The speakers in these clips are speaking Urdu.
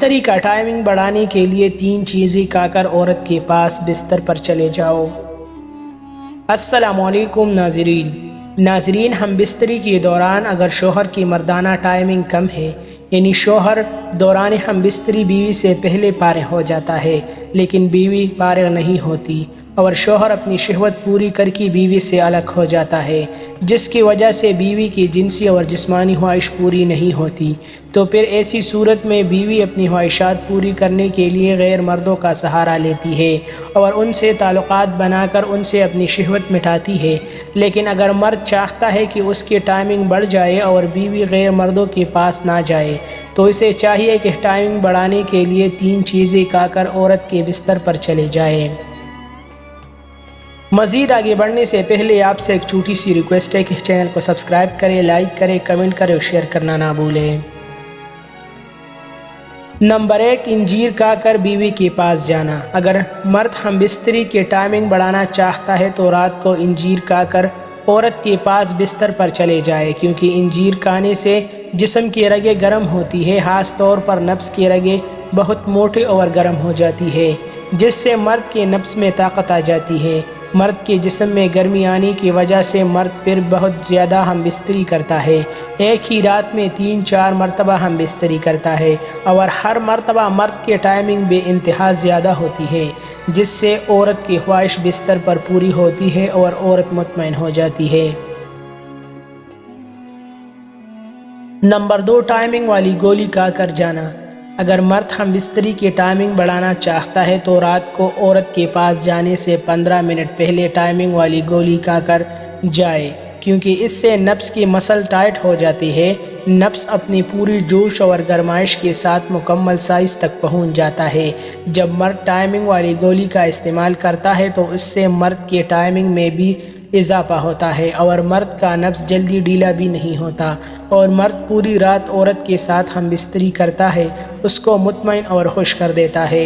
بستری کا ٹائمنگ بڑھانے کے لیے 3 چیزیں کھا کر عورت کے پاس بستر پر چلے جاؤ۔ السلام علیکم ناظرین، ہم بستری کے دوران اگر شوہر کی مردانہ ٹائمنگ کم ہے، یعنی شوہر دوران ہم بستری بیوی سے پہلے فارغ ہو جاتا ہے لیکن بیوی فارغ نہیں ہوتی، اور شوہر اپنی شہوت پوری کر کے بیوی سے الگ ہو جاتا ہے، جس کی وجہ سے بیوی کی جنسی اور جسمانی خواہش پوری نہیں ہوتی، تو پھر ایسی صورت میں بیوی اپنی خواہشات پوری کرنے کے لیے غیر مردوں کا سہارا لیتی ہے اور ان سے تعلقات بنا کر ان سے اپنی شہوت مٹاتی ہے۔ لیکن اگر مرد چاہتا ہے کہ اس کی ٹائمنگ بڑھ جائے اور بیوی غیر مردوں کے پاس نہ جائے، تو اسے چاہیے کہ ٹائمنگ بڑھانے کے لیے 3 چیزیں کھا کر عورت کے بستر پر چلے جائے۔ مزید آگے بڑھنے سے پہلے آپ سے ایک چھوٹی سی ریکویسٹ ہے کہ اس چینل کو سبسکرائب کریں، لائک کریں، کمنٹ کریں اور شیئر کرنا نہ بھولیں۔ نمبر 1، انجیر کھا کر بیوی کے پاس جانا۔ اگر مرد ہم بستری کے ٹائمنگ بڑھانا چاہتا ہے تو رات کو انجیر کھا کر عورت کے پاس بستر پر چلے جائے، کیونکہ انجیر کھانے سے جسم کی رگیں گرم ہوتی ہے، خاص طور پر نفس کی رگیں بہت موٹے اور گرم ہو جاتی ہے، جس سے مرد کے نفس میں طاقت آ جاتی ہے۔ مرد کے جسم میں گرمی آنے کی وجہ سے مرد پھر بہت زیادہ ہم بستری کرتا ہے، ایک ہی رات میں 3-4 مرتبہ ہم بستری کرتا ہے، اور ہر مرتبہ مرد کے ٹائمنگ بے انتہا زیادہ ہوتی ہے، جس سے عورت کی خواہش بستر پر پوری ہوتی ہے اور عورت مطمئن ہو جاتی ہے۔ نمبر 2، ٹائمنگ والی گولی کھا کر جانا۔ اگر مرد ہم بستری کی ٹائمنگ بڑھانا چاہتا ہے تو رات کو عورت کے پاس جانے سے 15 منٹ پہلے ٹائمنگ والی گولی کھا کر جائے، کیونکہ اس سے نفس کی مسل ٹائٹ ہو جاتی ہے، نفس اپنی پوری جوش اور گرمائش کے ساتھ مکمل سائز تک پہنچ جاتا ہے۔ جب مرد ٹائمنگ والی گولی کا استعمال کرتا ہے تو اس سے مرد کی ٹائمنگ میں بھی اضافہ ہوتا ہے اور مرد کا نفس جلدی ڈھیلا بھی نہیں ہوتا، اور مرد پوری رات عورت کے ساتھ ہم بستری کرتا ہے، اس کو مطمئن اور خوش کر دیتا ہے۔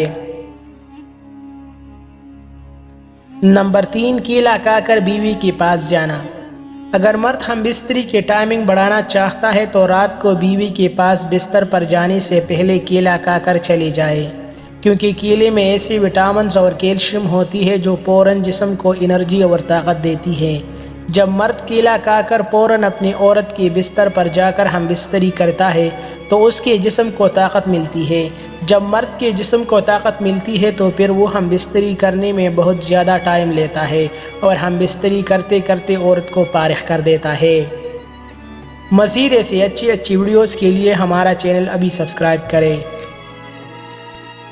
نمبر 3، کیلا کھا کر بیوی کے پاس جانا۔ اگر مرد ہم بستری کی ٹائمنگ بڑھانا چاہتا ہے تو رات کو بیوی کے پاس بستر پر جانے سے پہلے کیلا کھا کر چلی جائے، کیونکہ کیلے میں ایسی وٹامنز اور کیلشیم ہوتی ہے جو فوراً جسم کو انرجی اور طاقت دیتی ہے۔ جب مرد کیلا کھا کر فوراً اپنی عورت کے بستر پر جا کر ہم بستری کرتا ہے تو اس کے جسم کو طاقت ملتی ہے۔ جب مرد کے جسم کو طاقت ملتی ہے تو پھر وہ ہم بستری کرنے میں بہت زیادہ ٹائم لیتا ہے اور ہم بستری کرتے کرتے عورت کو فارغ کر دیتا ہے۔ مزید ایسی اچھی ویڈیوز کے لیے ہمارا چینل ابھی سبسکرائب کریں۔